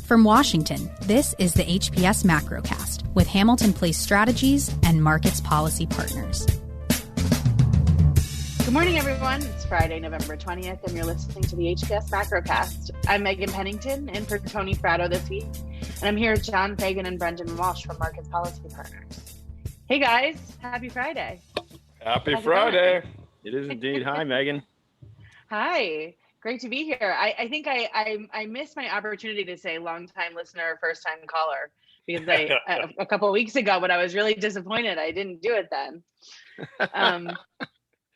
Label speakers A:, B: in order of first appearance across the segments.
A: From Washington, this is the HPS Macrocast with Hamilton Place Strategies and Markets Policy Partners.
B: Good morning, everyone. It's Friday, November 20th, and you're listening to the HPS Macrocast. I'm Meghan Pennington, in for Tony Fratto this week, and I'm here with John Fagan and Brendan Walsh from Markets Policy Partners. Hey, guys. Happy Friday.
C: Happy Friday.
D: It is indeed. Hi, Megan.
B: Hi. Great to be here. I think I missed my opportunity to say long-time listener, first-time caller, because a couple of weeks ago when I was really disappointed, I didn't do it then.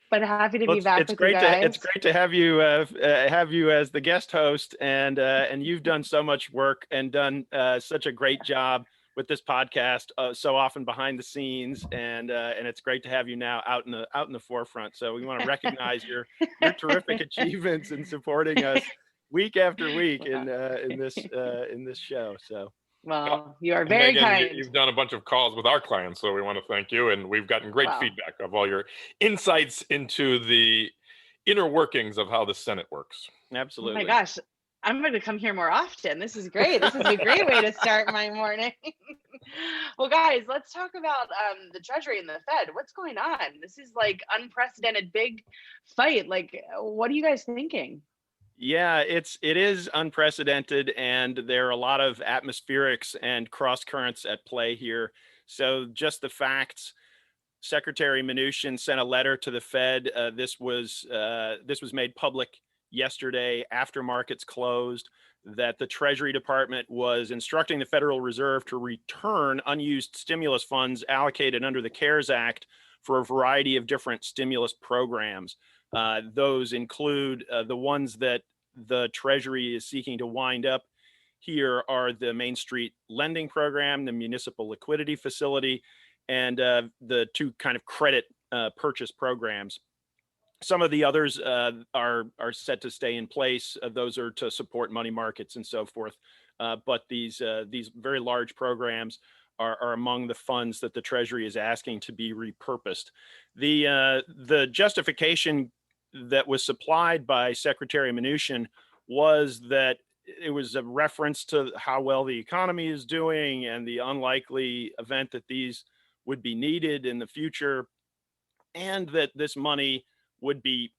B: But happy to be back with you guys.
D: It's great to have you as the guest host, and you've done so much work and done such a great job with this podcast, so often behind the scenes, and it's great to have you now out in the forefront. So we want to recognize your terrific achievements in supporting us week after week in this show. So.
B: Well, you are very
C: Megan,
B: kind.
C: You've done a bunch of calls with our clients, so we want to thank you. And we've gotten great feedback of all your insights into the inner workings of how the Senate works.
D: Absolutely.
B: Oh my gosh, I'm going to come here more often. This is great. This is a great way to start my morning. Well, guys, let's talk about the Treasury and the Fed. What's going on? This is like unprecedented big fight. Like, what are you guys thinking?
D: Yeah, it is unprecedented, and there are a lot of atmospherics and cross currents at play here. So just the facts: Secretary Mnuchin sent a letter to the Fed. This was made public yesterday after markets closed, that the Treasury Department was instructing the Federal Reserve to return unused stimulus funds allocated under the CARES Act for a variety of different stimulus programs. Those include the ones that the Treasury is seeking to wind up here are the Main Street Lending Program, the Municipal Liquidity Facility, and the two kind of credit purchase programs. Some of the others are set to stay in place. Those are to support money markets and so forth. But these very large programs are among the funds that the Treasury is asking to be repurposed. The justification that was supplied by Secretary Mnuchin was that it was a reference to how well the economy is doing and the unlikely event that these would be needed in the future, and that this money would be,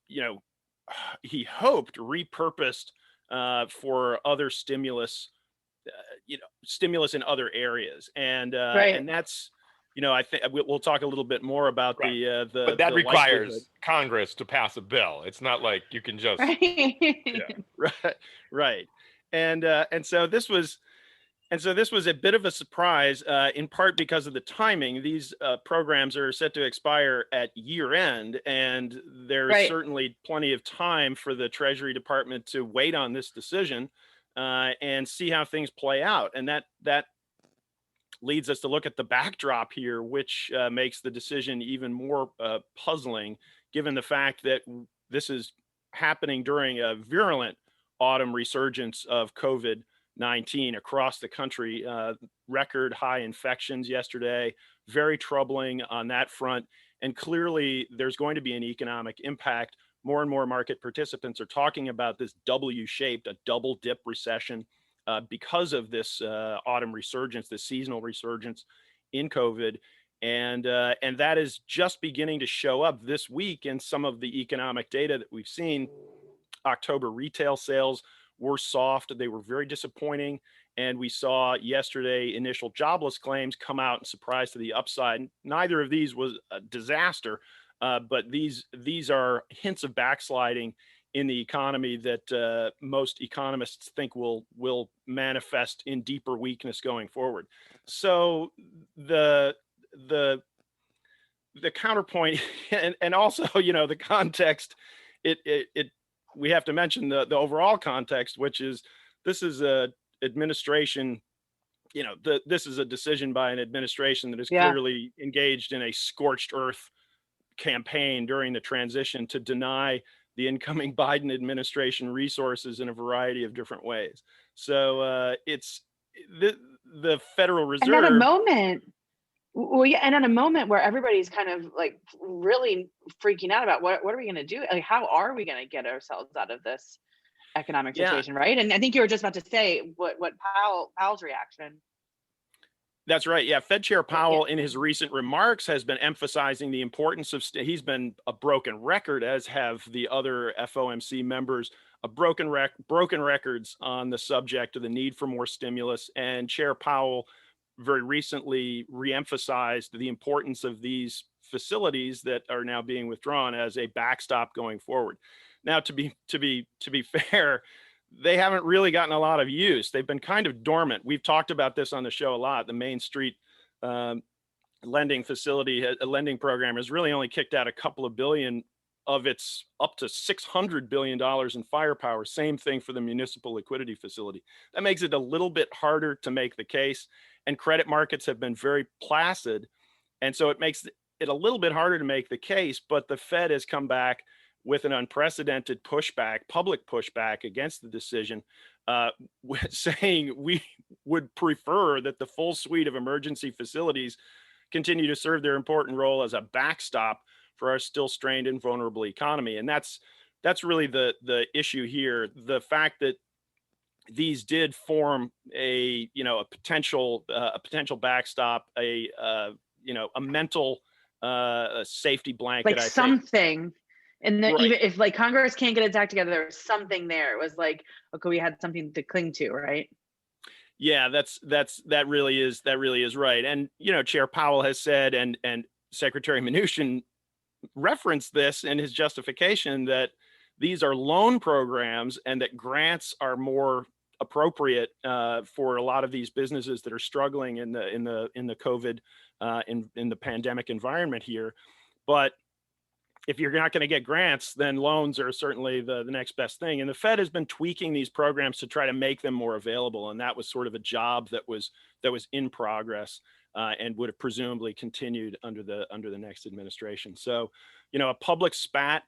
D: he hoped, repurposed for other stimulus, stimulus in other areas. And
B: right.
D: And that's, I think we'll talk a little bit more about right.
C: But that requires Congress to pass a bill. It's not like you can just
D: right. And so this was a bit of a surprise, in part because of the timing. These programs are set to expire at year end, and there's certainly plenty of time for the Treasury Department to wait on this decision and see how things play out. And that leads us to look at the backdrop here, which makes the decision even more puzzling, given the fact that this is happening during a virulent autumn resurgence of COVID-19 across the country. Record high infections yesterday, very troubling on that front. And clearly there's going to be an economic impact. More and more market participants are talking about this W-shaped, a double dip recession because of this autumn resurgence, this seasonal resurgence in COVID. And that is just beginning to show up this week in some of the economic data that we've seen. October retail sales were soft. They were very disappointing. And we saw yesterday initial jobless claims come out and surprise to the upside. Neither of these was a disaster, but these are hints of backsliding in the economy that most economists think will manifest in deeper weakness going forward. So the counterpoint and also, the context, we have to mention the overall context, which is this is a administration, this is a decision by an administration that is clearly engaged in a scorched earth campaign during the transition to deny the incoming Biden administration resources in a variety of different ways. So it's the Federal Reserve.
B: And at a moment, and at a moment where everybody's kind of like really freaking out about what are we going to do? Like, how are we going to get ourselves out of this economic situation, right? And I think you were just about to say what Powell's reaction.
D: That's right. Yeah. Fed Chair Powell, in his recent remarks, has been emphasizing the importance of, he's been a broken record, as have the other FOMC members, broken records on the subject of the need for more stimulus. And Chair Powell very recently reemphasized the importance of these facilities that are now being withdrawn as a backstop going forward. Now, to be fair, they haven't really gotten a lot of use. They've been kind of dormant. We've talked about this on the show a lot. The Main Street lending facility, a lending program, has really only kicked out a couple of billion of its up to $600 billion in firepower. Same thing for the municipal liquidity facility. That makes it a little bit harder to make the case. And credit markets have been very placid. And so it makes it a little bit harder to make the case. But the Fed has come back with an unprecedented pushback, public pushback against the decision, saying we would prefer that the full suite of emergency facilities continue to serve their important role as a backstop for our still strained and vulnerable economy. And that's really the issue here. The fact that these did form a potential backstop, a mental safety blanket,
B: like something. And right. Even if like Congress can't get its act together, there's something there. It was like, okay, we had something to cling to, right?
D: Yeah, that really is right. And Chair Powell has said, and Secretary Mnuchin referenced this in his justification, that these are loan programs and that grants are more appropriate for a lot of these businesses that are struggling in the COVID in the pandemic environment here. But if you're not going to get grants, then loans are certainly the next best thing. And the Fed has been tweaking these programs to try to make them more available. And that was sort of a job that was in progress and would have presumably continued under the next administration. So, a public spat.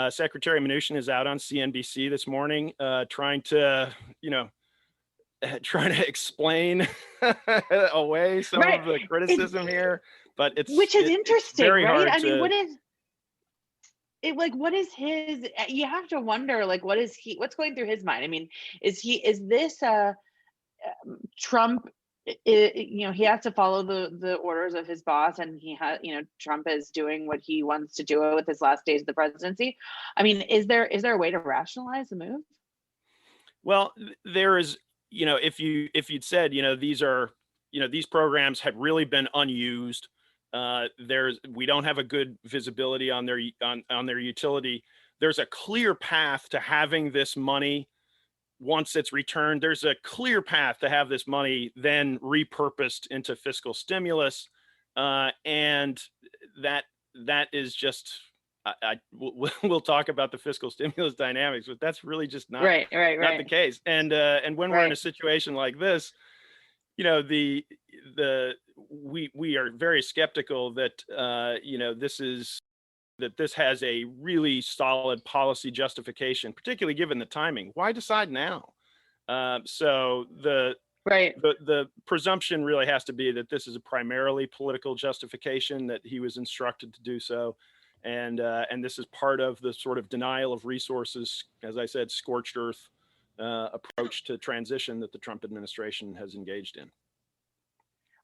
D: Secretary Mnuchin is out on CNBC this morning trying to explain away some of the criticism here. But
B: which is interesting,
D: very
B: right?
D: hard to,
B: what is his, you have to wonder, like, what's going through his mind? I mean, is this Trump, he has to follow the orders of his boss, and Trump is doing what he wants to do with his last days of the presidency. I mean, is there a way to rationalize the move?
D: Well, there is, if you'd said, these programs have really been unused. We don't have a good visibility on their utility. There's a clear path to having this money once it's returned. There's a clear path to have this money then repurposed into fiscal stimulus, and that is just. We'll talk about the fiscal stimulus dynamics, but that's really just not not the case. And when we're in a situation like this, we are very skeptical that this has a really solid policy justification, particularly given the timing. Why decide now? So the presumption really has to be that this is a primarily political justification, that he was instructed to do so, and this is part of the sort of denial of resources, as I said, scorched earth approach to transition that the Trump administration has engaged in.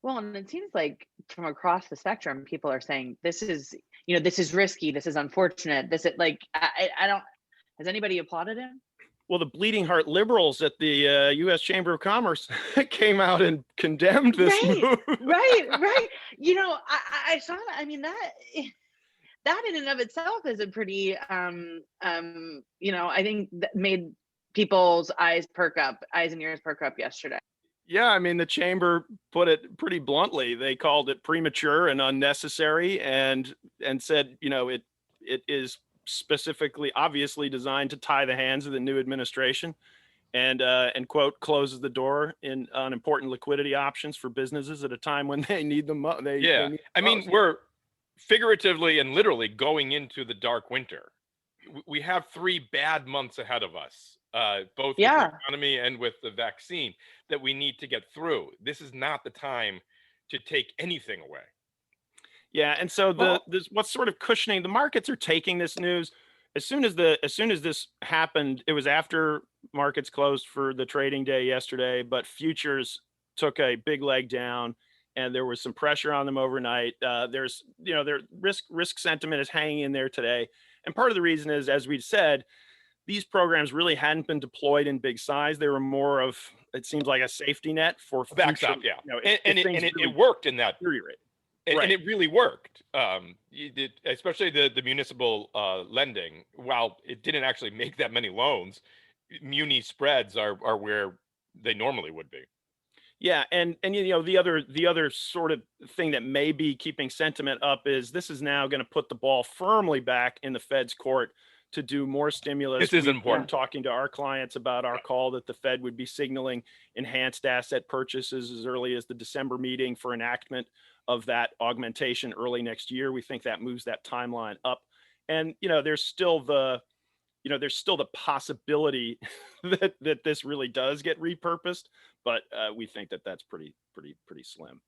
B: Well, and it seems like from across the spectrum, people are saying this is risky, this is unfortunate, this is like, I don't, has anybody applauded him?
D: Well, the bleeding heart liberals at the U.S. Chamber of Commerce came out and condemned this move.
B: Right. I saw that. I mean, that in and of itself is a pretty, I think that made people's eyes and ears perk up yesterday.
D: Yeah, I mean, the chamber put it pretty bluntly. They called it premature and unnecessary, and said, it is specifically, obviously designed to tie the hands of the new administration, and quote, closes the door on important liquidity options for businesses at a time when they need them.
C: We're figuratively and literally going into the dark winter. We have 3 bad months ahead of us. Both with the economy and with the vaccine, that we need to get through. This is not the time to take anything away.
D: Yeah, and so what's sort of cushioning, the markets are taking this news as soon as this happened, it was after markets closed for the trading day yesterday, but futures took a big leg down, and there was some pressure on them overnight. Their risk sentiment is hanging in there today, and part of the reason is, as we said, these programs really hadn't been deployed in big size. They were more of, it seems like, a safety net for future,
C: backstop. Yeah,
D: if
C: it worked in that.
D: And
C: it really workked. Especially the municipal lending. While it didn't actually make that many loans, muni spreads are where they normally would be.
D: Yeah, and the other sort of thing that may be keeping sentiment up is this is now going to put the ball firmly back in the Fed's court to do more stimulus.
C: This is important.
D: Talking to our clients about our call that the Fed would be signaling enhanced asset purchases as early as the December meeting for enactment of that augmentation early next year. We think that moves that timeline up. And there's still the possibility that this really does get repurposed, but we think that that's pretty slim.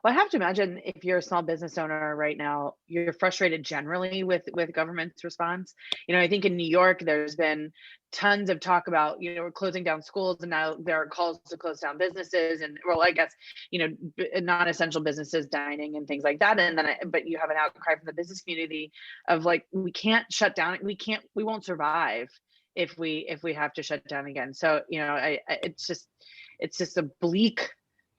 B: Well, I have to imagine if you're a small business owner right now, you're frustrated generally with government's response. I think in New York, there's been tons of talk about, we're closing down schools, and now there are calls to close down businesses and, well, I guess, non-essential businesses, dining and things like that. And then, but you have an outcry from the business community of like, we can't shut down. We won't survive if we have to shut down again. So, it's just a bleak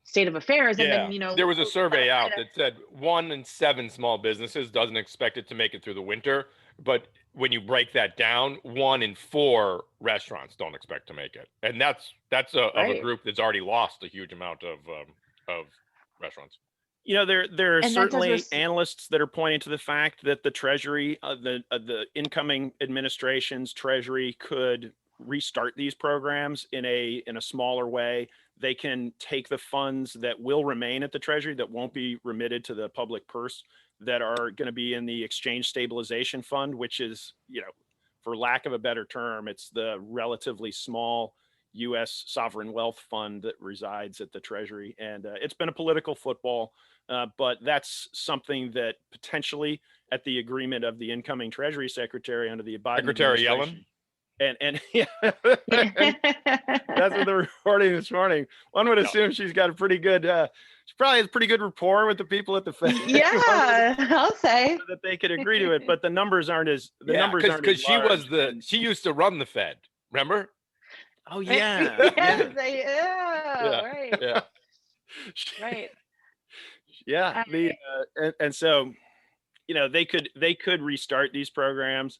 B: state of affairs. And then,
C: there was a survey out that said 1 in 7 small businesses doesn't expect it to make it through the winter. But when you break that down, 1 in 4 restaurants don't expect to make it. And that's of a group that's already lost a huge amount of restaurants.
D: There are certainly analysts that are pointing to the fact that the Treasury, the incoming administration's Treasury could restart these programs in a smaller way. They can take the funds that will remain at the Treasury that won't be remitted to the public purse that are going to be in the Exchange Stabilization Fund, which is, for lack of a better term, it's the relatively small U.S. sovereign wealth fund that resides at the Treasury. And it's been a political football, but that's something that potentially, at the agreement of the incoming Treasury Secretary under the Biden
C: Secretary Yellen.
D: And yeah, that's what they're reporting this morning. One would assume she's got a pretty good, she probably has pretty good rapport with the people at the Fed.
B: Yeah, I'll say
D: that they could agree to it, but the numbers aren't as because
C: she used to run the Fed. Remember?
D: Oh yeah,
B: right,
C: yeah,
B: right.
D: Yeah, and so they could restart these programs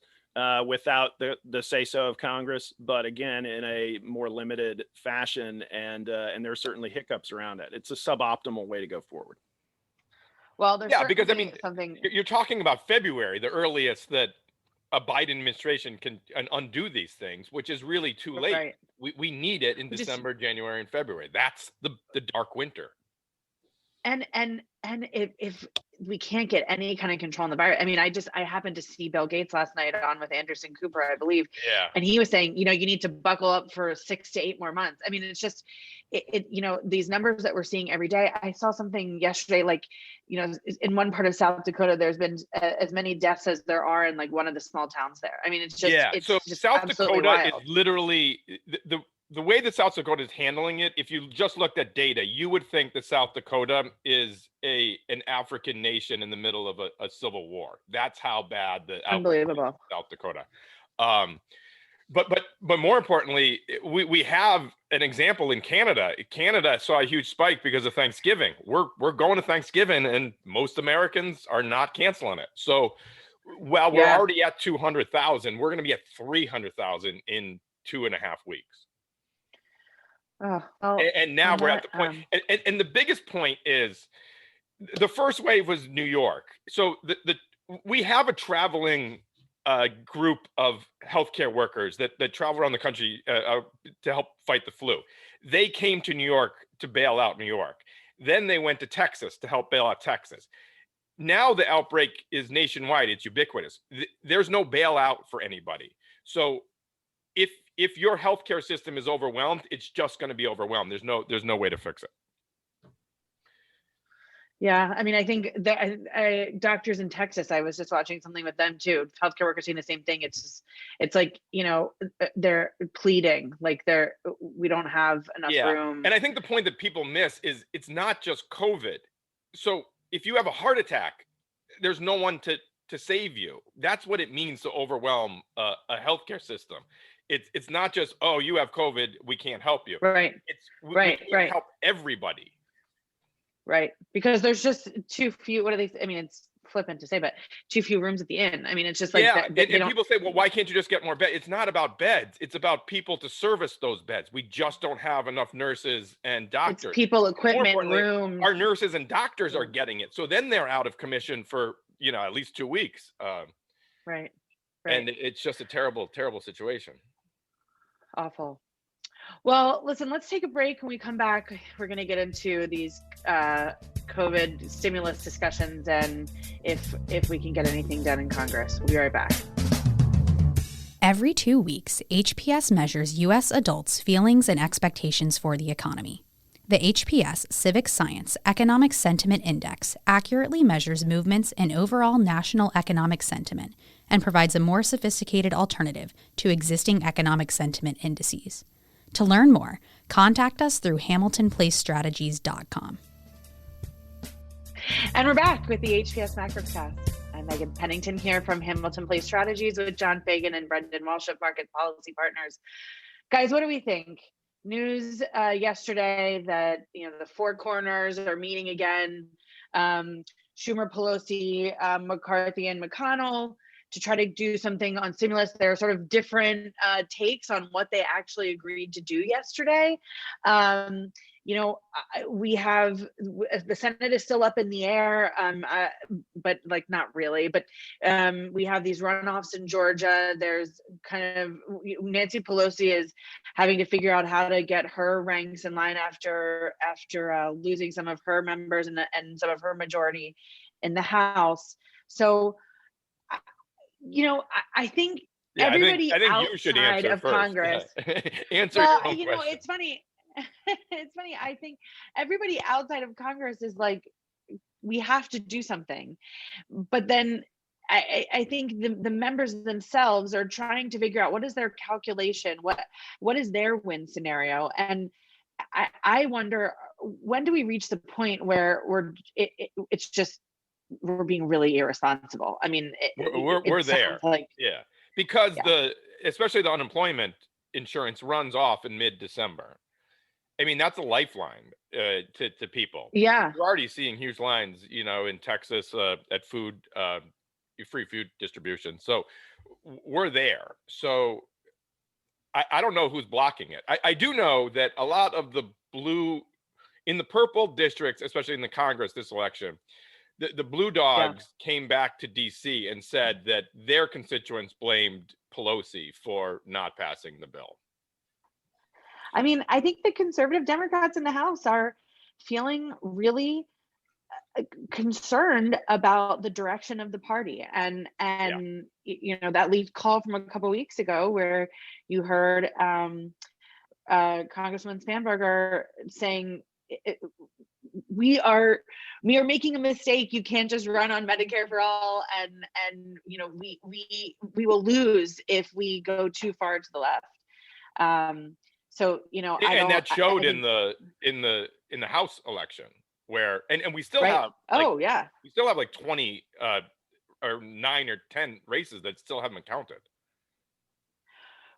D: without the say-so of Congress, but again, in a more limited fashion, and there are certainly hiccups around it. It's a suboptimal way to go forward.
B: Well, there's
C: because
B: something
C: you're talking about February, the earliest that a Biden administration can undo these things, which is really too late.
B: Right.
C: We need it in December, January, and February. That's the dark winter.
B: And if we can't get any kind of control on the virus, I happened to see Bill Gates last night on with Anderson Cooper, I believe.
C: Yeah.
B: And he was saying, you need to buckle up for 6 to 8 more months. It's just, these numbers that we're seeing every day. I saw something yesterday, like, in one part of South Dakota, there's been as many deaths as there are in like one of the small towns there. It's just,
C: so
B: just
C: South Dakota
B: wild.
C: is literally the way that South Dakota is handling it. If you just looked at data, you would think that South Dakota is an African nation in the middle of a civil war. That's how bad the
B: unbelievable
C: South Dakota. But more importantly, we have an example in Canada. Canada saw a huge spike because of Thanksgiving. We're going to Thanksgiving, and most Americans are not canceling it. So while we're already at 200,000, we're going to be at 300,000 in 2.5 weeks. And now we're at the point, and the biggest point is the first wave was New York. So we have a traveling group of healthcare workers that travel around the country to help fight the flu. They came to New York to bail out New York. Then they went to Texas to help bail out Texas. Now the outbreak is nationwide. It's ubiquitous. There's no bailout for anybody. So if your healthcare system is overwhelmed, it's just going to be overwhelmed. There's no way to fix it.
B: Yeah, I mean, I think that doctors in Texas, I was just watching something with them too. Healthcare workers saying the same thing. It's just, it's like, they're pleading, like we don't have enough room.
C: And I think the point that people miss is it's not just COVID. So if you have a heart attack, there's no one to save you. That's what it means to overwhelm a healthcare system. It's not just, oh, you have COVID, we can't help you.
B: Right.
C: We can't help everybody.
B: Right. Because there's just too few, what do they, I mean, it's flippant to say, but too few rooms at the inn. I mean, it's just like,
C: and people say, well, why can't you just get more beds? It's not about beds. It's about people to service those beds. We just don't have enough nurses and doctors.
B: It's people, equipment, rooms.
C: Our nurses and doctors are getting it. So then they're out of commission for, at least 2 weeks.
B: Right.
C: And it's just a terrible, terrible situation.
B: Awful. Well, listen, let's take a break. When we come back, we're going to get into these COVID stimulus discussions and if we can get anything done in Congress. We'll be right back.
A: Every 2 weeks, HPS measures U.S. adults' feelings and expectations for the economy. The HPS Civic Science Economic Sentiment Index accurately measures movements in overall national economic sentiment and provides a more sophisticated alternative to existing economic sentiment indices. To learn more, contact us through HamiltonPlaceStrategies.com.
B: And we're back with the HPS Macrocast. I'm Meghan Pennington here from Hamilton Place Strategies with John Fagan and Brendan Walsh of Market Policy Partners. Guys, what do we think? News yesterday that the Four Corners are meeting again. Schumer, Pelosi, McCarthy, and McConnell to try to do something on stimulus. There are sort of different takes on what they actually agreed to do yesterday. We have, the Senate is still up in the air, but not really. But we have these runoffs in Georgia. There's kind of, Nancy Pelosi is having to figure out how to get her ranks in line after losing some of her members and some of her majority in the House. So, I think everybody
C: I think
B: outside
C: you should answer
B: of
C: first.
B: Congress.
C: Answer your own question.
B: It's funny. It's funny. I think everybody outside of Congress is like, we have to do something. But then I think the members themselves are trying to figure out what is their calculation, what is their win scenario. And I wonder, when do we reach the point where it's just, we're being really irresponsible? I mean,
C: we're there. Because especially the unemployment insurance runs off in mid-December. I mean, that's a lifeline to people.
B: Yeah.
C: You're already seeing huge lines, in Texas at free food distribution. So we're there. So I don't know who's blocking it. I do know that a lot of the in the purple districts, especially in the Congress this election, the blue dogs came back to DC and said that their constituents blamed Pelosi for not passing the bill.
B: I mean, I think the conservative Democrats in the House are feeling really concerned about the direction of the party. And that lead call from a couple of weeks ago where you heard Congressman Spanberger saying, we are making a mistake. You can't just run on Medicare for all, and we will lose if we go too far to the left. So
C: and that showed in the House election where and we still have we still have like 20 or 9 or 10 races that still haven't counted.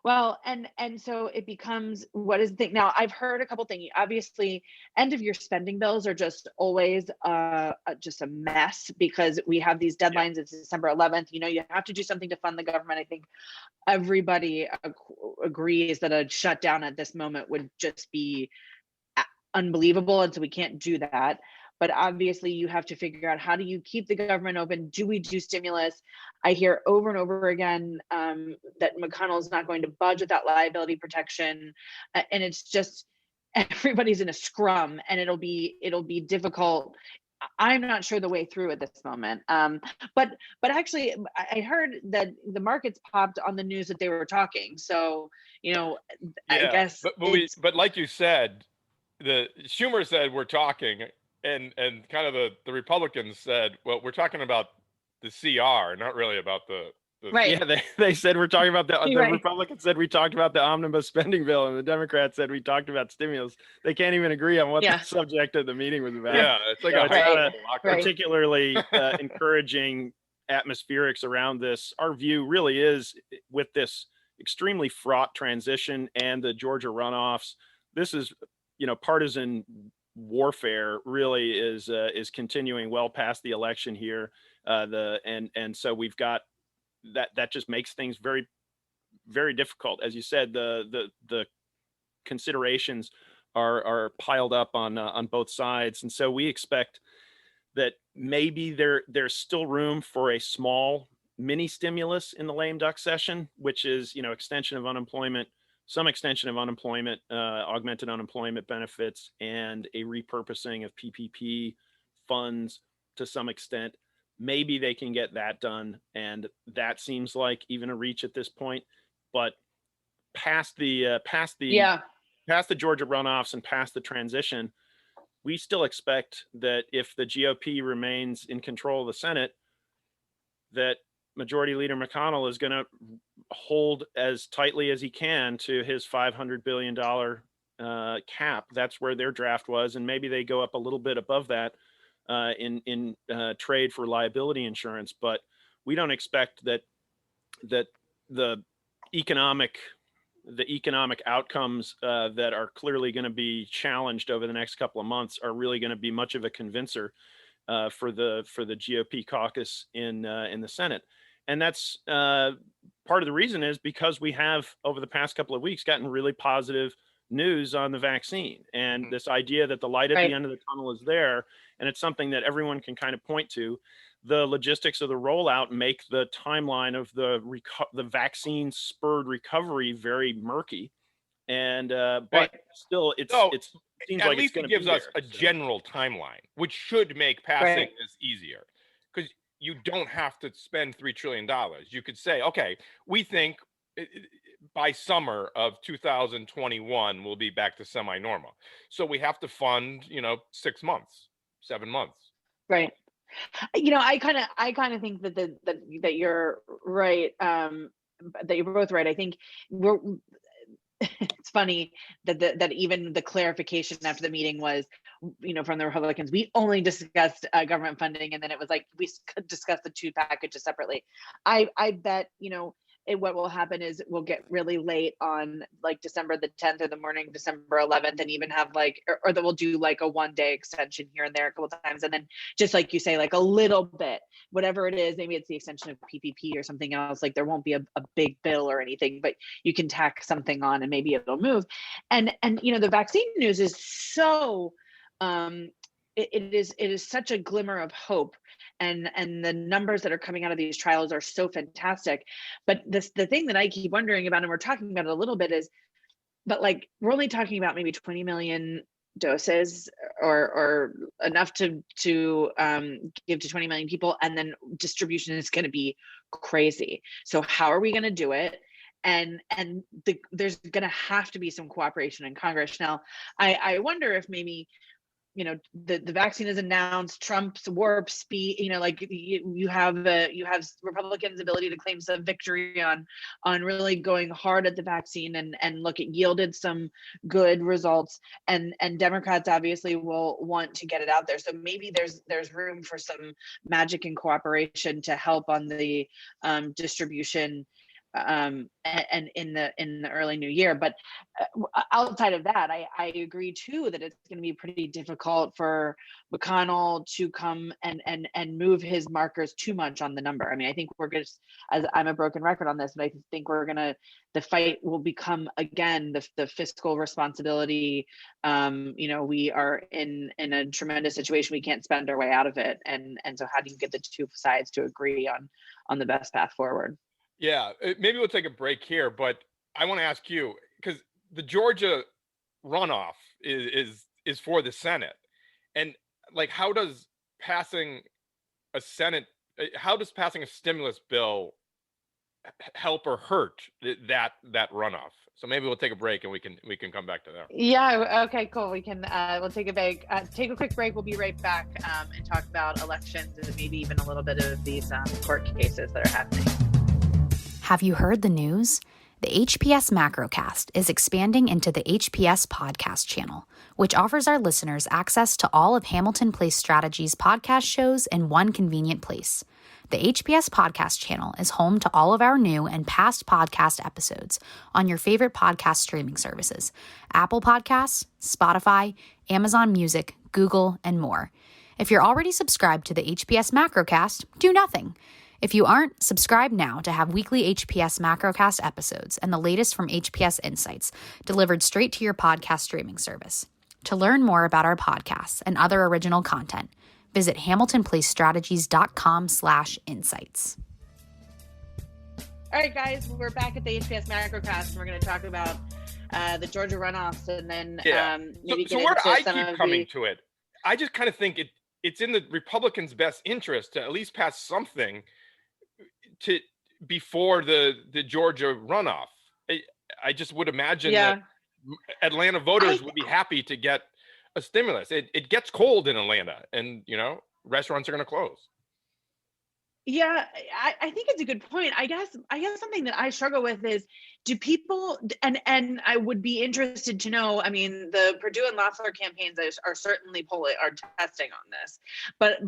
B: Well, and so it becomes, what is the thing? Now, I've heard a couple things. Obviously, end of year spending bills are just always just a mess because we have these deadlines. It's December 11th. You have to do something to fund the government. I think everybody agrees that a shutdown at this moment would just be unbelievable. And so we can't do that. But obviously, you have to figure out, how do you keep the government open? Do we do stimulus? I hear over and over again that McConnell's not going to budge without liability protection, and it's just everybody's in a scrum, and it'll be difficult. I'm not sure the way through at this moment. But actually, I heard that the markets popped on the news that they were talking. So I guess.
C: But like you said, the Schumer said we're talking. and kind of the Republicans said, well, we're talking about the CR, not really about the
B: Right.
D: Yeah, they said we're talking about the
B: Right.
D: Republicans said we talked about the omnibus spending bill, and the Democrats said we talked about stimulus. They can't even agree on what
B: Yeah.
D: the subject of the meeting was about.
C: Yeah, it's like
D: So
C: a
D: it's
C: high
D: not
C: school
D: a
C: locker room.
D: particularly encouraging atmospherics around this. Our view really is, with this extremely fraught transition and the Georgia runoffs, this is, partisan warfare really is continuing well past the election here. And so we've got that just makes things very, very difficult. As you said, the considerations are piled up on both sides, and so we expect that maybe there's still room for a small mini stimulus in the lame duck session, which is extension of unemployment, some extension of unemployment, augmented unemployment benefits, and a repurposing of PPP funds to some extent. Maybe they can get that done, and that seems like even a reach at this point. But past the Georgia runoffs and past the transition, we still expect that if the GOP remains in control of the Senate, that Majority Leader McConnell is going to hold as tightly as he can to his $500 billion cap. That's where their draft was, and maybe they go up a little bit above that in trade for liability insurance. But we don't expect that the economic outcomes that are clearly going to be challenged over the next couple of months are really going to be much of a convincer for the GOP caucus in the Senate. And that's part of the reason is because we have, over the past couple of weeks, gotten really positive news on the vaccine, and this idea that the light at the end of the tunnel is there, and it's something that everyone can kind of point to. The logistics of the rollout make the timeline of the vaccine spurred recovery very murky, and but still it seems like it's going to
C: gives us a general timeline, which should make passing this easier, because you don't have to spend $3 trillion. You could say, okay, we think by summer of 2021 we'll be back to semi-normal, so we have to fund 6 months, 7 months.
B: Right. I kind of think that you're right, that you're both right. I think it's funny that even the clarification after the meeting was, from the Republicans, we only discussed government funding, and then it was like we could discuss the two packages separately. I bet what will happen is we'll get really late on like December the 10th or the morning December 11th, and even have or that we'll do like a 1-day extension here and there a couple of times, and then just like you say, like a little bit, whatever it is, maybe it's the extension of PPP or something else. Like there won't be a big bill or anything, but you can tack something on and maybe it'll move. And the vaccine news is so it is such a glimmer of hope, and the numbers that are coming out of these trials are so fantastic. But the thing that I keep wondering about, and we're talking about it a little bit, is, but like we're only talking about maybe 20 million doses or enough to give to 20 million people, and then distribution is going to be crazy. So how are we going to do it? And there's going to have to be some cooperation in Congress. Now, I wonder if maybe the vaccine is announced, Trump's warp speed, you have Republicans' ability to claim some victory on really going hard at the vaccine, and look, it yielded some good results, and Democrats obviously will want to get it out there. So maybe there's room for some magic and cooperation to help on the distribution and in the early new year. But outside of that, I agree too that it's going to be pretty difficult for McConnell to come and move his markers too much on the number. I mean, I think we're going to, as I'm a broken record on this, but I think the fight will become again the fiscal responsibility. We are in a tremendous situation. We can't spend our way out of it, and so how do you get the two sides to agree on the best path forward?
C: Yeah, maybe we'll take a break here, but I want to ask you, because the Georgia runoff is for the Senate, and like, how does passing a stimulus bill help or hurt that runoff? So maybe we'll take a break and we can come back to that.
B: Yeah. Okay. Cool. We can. We'll take a break. Take a quick break. We'll be right back and talk about elections and maybe even a little bit of these court cases that are happening.
A: Have you heard the news? The HPS Macrocast is expanding into the HPS podcast channel, which offers our listeners access to all of Hamilton Place Strategy's podcast shows in one convenient place. The HPS podcast channel is home to all of our new and past podcast episodes on your favorite podcast streaming services: Apple Podcasts, Spotify, Amazon Music, Google, and more. If you're already subscribed to the HPS Macrocast, do nothing. If you aren't, subscribe now to have weekly HPS Macrocast episodes and the latest from HPS Insights delivered straight to your podcast streaming service. To learn more about our podcasts and other original content, visit hamiltonplacestrategies.com/insights.
B: All right, guys, we're back at the HPS Macrocast, and we're going to talk about the Georgia runoffs, and then maybe
C: so where do I keep coming to it? I just kind of think it's in the Republicans' best interest to at least pass something before the Georgia runoff. I just would imagine that Atlanta voters would be happy to get a stimulus. It gets cold in Atlanta, and restaurants are going to close.
B: Yeah, I think it's a good point. I guess something that I struggle with is, do people, and I would be interested to know, I mean, the Perdue and Loeffler campaigns are certainly are testing on this, but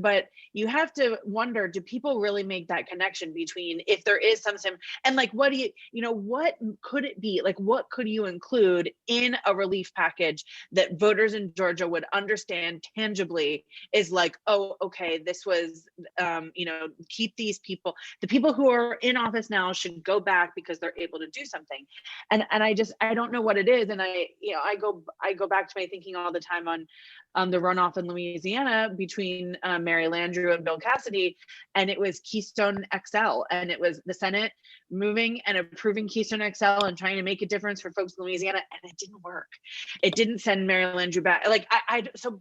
B: you have to wonder, do people really make that connection between, if there is some, and like, what do what could it be? Like, what could you include in a relief package that voters in Georgia would understand tangibly is like, oh, okay, this was, keep these people, the people who are in office now should go back because they're able to do something. And I don't know what it is. And I go back to my thinking all the time on the runoff in Louisiana between Mary Landrieu and Bill Cassidy, and it was Keystone XL, and it was the Senate moving and approving Keystone XL and trying to make a difference for folks in Louisiana, and it didn't work. It didn't send Mary Landrieu back. Like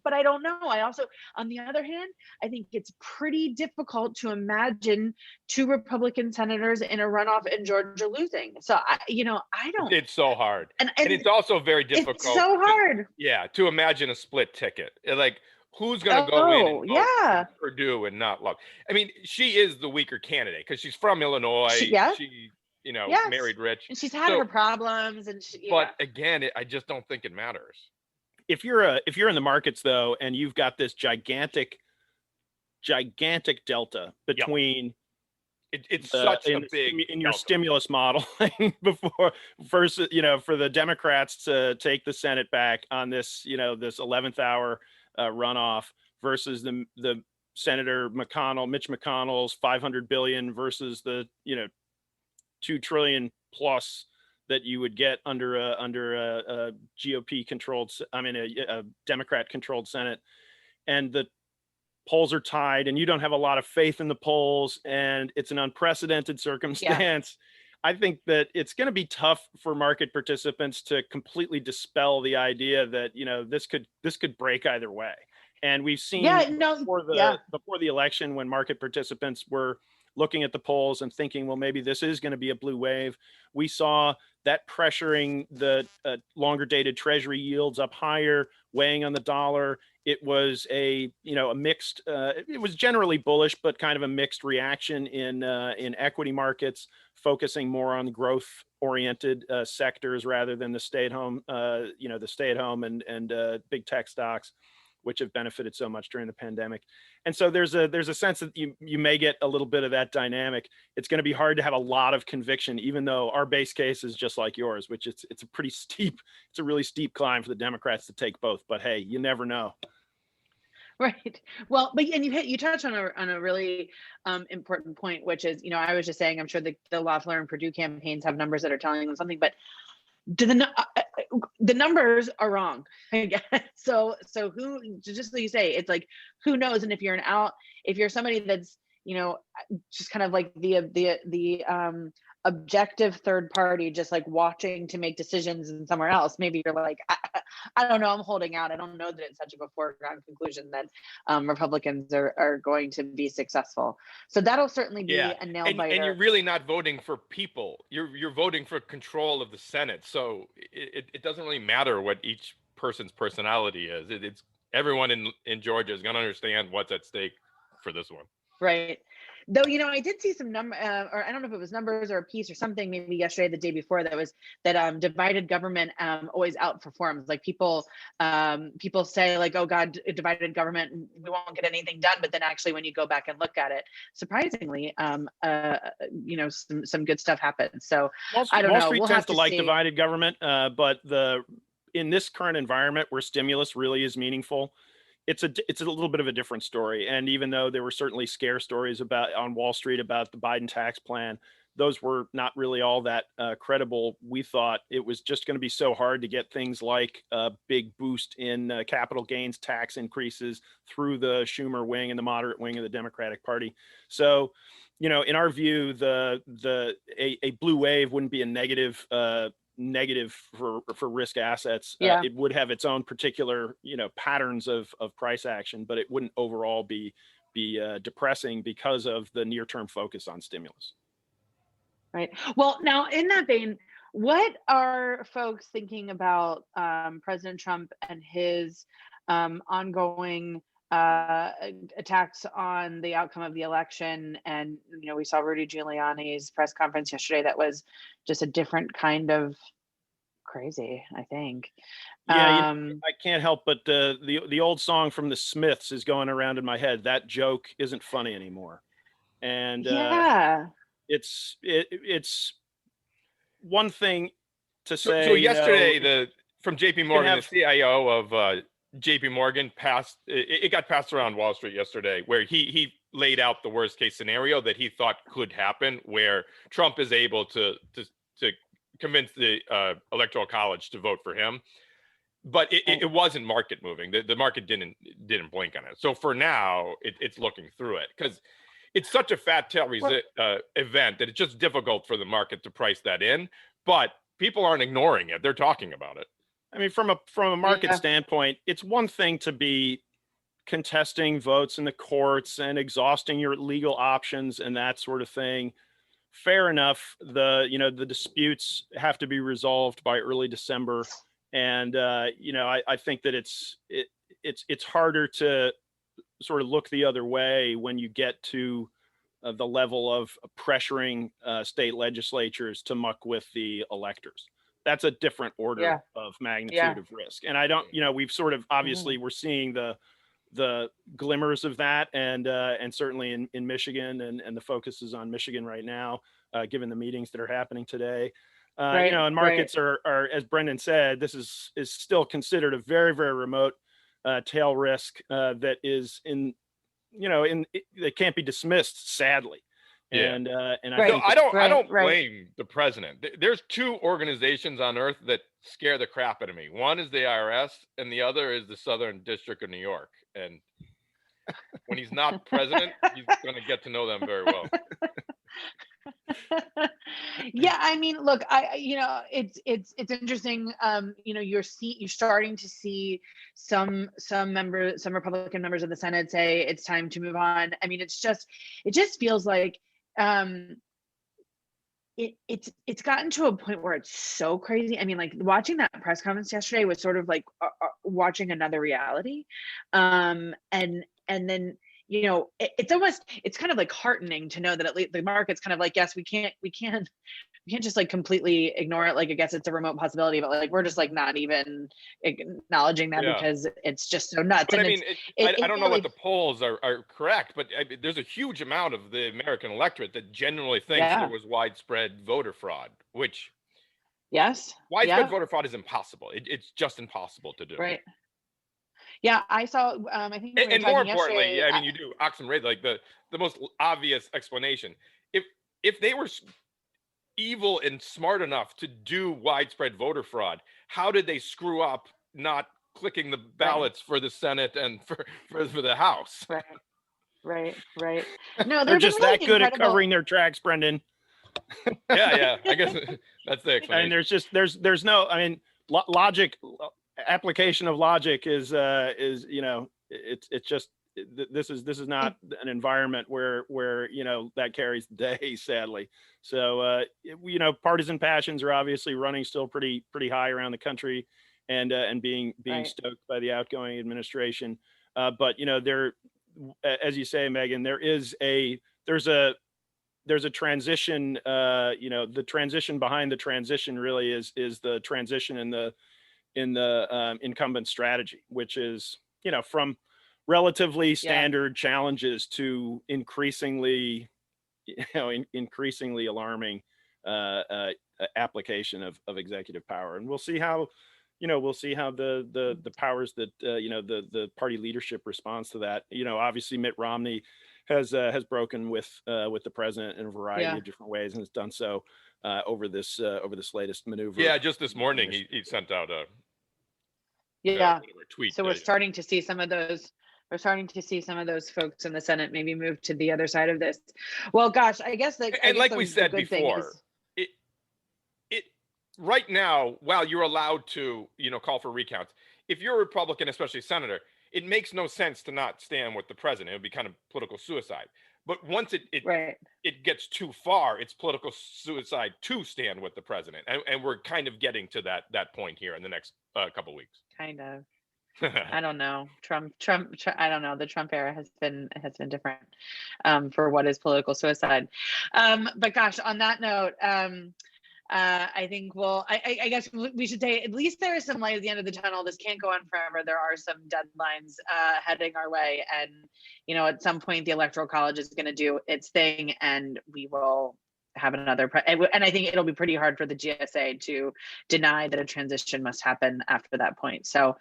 B: but I don't know. I also, on the other hand, I think it's pretty difficult to imagine two Republican senators in a runoff in Georgia losing. So I don't.
C: It's so hard, and it's also very difficult.
B: It's so hard.
C: To imagine a split ticket. Like, who's going to go in and vote for Perdue and not Love? I mean, she is the weaker candidate because she's from Illinois. She married rich,
B: and she's had her problems. And
C: but again, I just don't think it matters.
D: If you're in the markets though, and you've got this gigantic delta between.
C: It's such a big
D: in your stimulus model before versus for the Democrats to take the Senate back on this this 11th hour runoff versus the Senator Mitch McConnell's $500 billion versus the $2 trillion plus that you would get under a GOP controlled, a Democrat controlled Senate, and the polls are tied and you don't have a lot of faith in the polls and it's an unprecedented circumstance. I think that it's going to be tough for market participants to completely dispel the idea that this could break either way. And we've seen before the election, when market participants were looking at the polls and thinking, well, maybe this is going to be a blue wave, we saw that pressuring the longer dated Treasury yields up higher, weighing on the dollar. It was a mixed. It was generally bullish, but kind of a mixed reaction in equity markets, focusing more on growth-oriented sectors rather than the stay-at-home, and big tech stocks, which have benefited so much during the pandemic. And so there's a sense that you may get a little bit of that dynamic. It's going to be hard to have a lot of conviction, even though our base case is just like yours, which it's a really steep climb for the Democrats to take both. But hey, you never know.
B: Right. Well, but and you touched on a really important point, which is, I was just saying, I'm sure the Loeffler and Perdue campaigns have numbers that are telling them something, but the numbers are wrong. I guess. So who, just like you say, it's like, who knows? And if you're somebody that's, just kind of like the objective third party just like watching to make decisions and somewhere else, maybe you're like, I don't know, I'm holding out. I don't know that it's such of a foregone conclusion that Republicans are going to be successful. So that'll certainly be a nail biter.
C: And you're really not voting for people. You're voting for control of the Senate. So it doesn't really matter what each person's personality is. It's everyone in Georgia is going to understand what's at stake for this one.
B: Right. Though, I did see some number, or I don't know if it was numbers or a piece or something, maybe yesterday, the day before, that was that divided government always outperforms. Like people say like, oh God, divided government, we won't get anything done. But then actually, when you go back and look at it, surprisingly, some good stuff happens. So I don't know.
D: Wall Street tends to like divided government, but in this current environment where stimulus really is meaningful, it's a little bit of a different story. And even though there were certainly scare stories on Wall Street about the Biden tax plan, those were not really all that credible. We thought it was just going to be so hard to get things like a big boost in capital gains tax increases through the Schumer wing and the moderate wing of the Democratic Party. So, in our view, a blue wave wouldn't be a negative for risk assets. It would have its own particular patterns of price action, but it wouldn't overall be depressing because of the near-term focus on stimulus.
B: Right. Well, now in that vein, what are folks thinking about President Trump and his ongoing attacks on the outcome of the election? And we saw Rudy Giuliani's press conference yesterday that was just a different kind of crazy, I think.
D: I can't help but the old song from the Smiths is going around in my head. That joke isn't funny anymore. And it's one thing to say.
C: So yesterday, from JP Morgan, the CIO of JP Morgan got passed around Wall Street yesterday, where he laid out the worst case scenario that he thought could happen, where Trump is able to convince the Electoral College to vote for him. But it wasn't market moving. The market didn't blink on it. So for now, it's looking through it because it's such a fat tail event that it's just difficult for the market to price that in. But people aren't ignoring it. They're talking about it.
D: I mean, from a market standpoint, it's one thing to be contesting votes in the courts and exhausting your legal options and that sort of thing. Fair enough. The disputes have to be resolved by early December, and I think that it's harder to sort of look the other way when you get to the level of pressuring state legislatures to muck with the electors. That's a different order of magnitude of risk. And I don't, we've sort of obviously we're seeing the glimmers of that, and certainly in Michigan, and the focus is on Michigan right now, given the meetings that are happening today. And markets are, as Brendan said, this is still considered a very, very remote tail risk that is that can't be dismissed, sadly.
C: Yeah.
D: And I
C: think I don't blame the president. There's two organizations on earth that scare the crap out of me. One is the IRS, and the other is the Southern District of New York. And when he's not president, he's going to get to know them very well.
B: Yeah, I mean, look, it's interesting. You're starting to see some Republican members of the Senate say it's time to move on. I mean, it just feels like it's gotten to a point where it's so crazy. I mean, like watching that press conference yesterday was sort of like watching another reality, and then. It's kind of like heartening to know that at least the market's kind of like, yes, we can't just like completely ignore it. Like, I guess it's a remote possibility, but like, we're just like not even acknowledging that because it's just so nuts.
C: But
B: and
C: I mean, I don't know what the polls are correct, but there's a huge amount of the American electorate that genuinely thinks there was widespread voter fraud, which widespread voter fraud is impossible. It's just impossible to do.
B: Right. Yeah, I saw. I think,
C: and more importantly, I mean, you do Occam Ray, like the most obvious explanation. If they were evil and smart enough to do widespread voter fraud, how did they screw up not clicking the ballots for the Senate and for the House?
B: Right. No,
D: they're just really that good at covering their tracks, Brendan.
C: Yeah. I guess that's the explanation.
D: I mean, there's no, I mean, logic, application of logic is it's just, this is not an environment where that carries the day, sadly. So partisan passions are obviously running still pretty high around the country, and being right. stoked by the outgoing administration. But there, as you say, Megan, there's a transition. The transition behind the transition really is the transition in the incumbent strategy, which is from relatively standard challenges to increasingly alarming application of executive power. And we'll see how the powers that the party leadership responds to that. Obviously Mitt Romney has broken with the president in a variety of different ways, and has done so over this latest maneuver.
C: Yeah, just this morning he sent out a tweet.
B: So we're starting to see some of those. We're starting to see some of those folks in the Senate maybe move to the other side of this. Well, gosh, I guess
C: like we said before, it right now, while you're allowed to call for recounts, if you're a Republican, especially senator, it makes no sense to not stand with the president. It would be kind of political suicide. But once it gets too far, it's political suicide to stand with the president, and we're kind of getting to that point here in the next couple of weeks.
B: Kind of. I don't know. Trump. I don't know. The Trump era has been different for what is political suicide. But gosh, on that note, I think I guess we should say at least there is some light at the end of the tunnel. This can't go on forever. There are some deadlines heading our way, and at some point the Electoral College is going to do its thing, and we will have another and I think it'll be pretty hard for the GSA to deny that a transition must happen after that point. So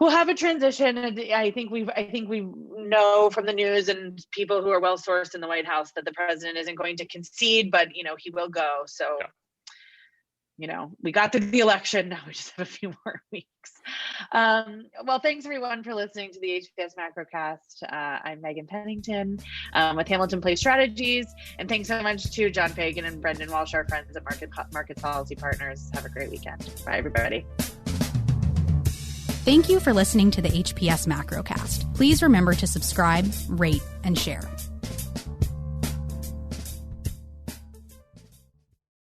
B: we'll have a transition, and I think we know from the news and people who are well sourced in the White House that the president isn't going to concede, but he will go. So, we got through the election. Now we just have a few more weeks. Well, thanks everyone for listening to the HPS Macrocast. I'm Meghan Pennington with Hamilton Place Strategies, and thanks so much to John Fagan and Brendan Walsh, our friends at Market Policy Partners. Have a great weekend. Bye, everybody.
A: Thank you for listening to the HPS Macrocast. Please remember to subscribe, rate, and share.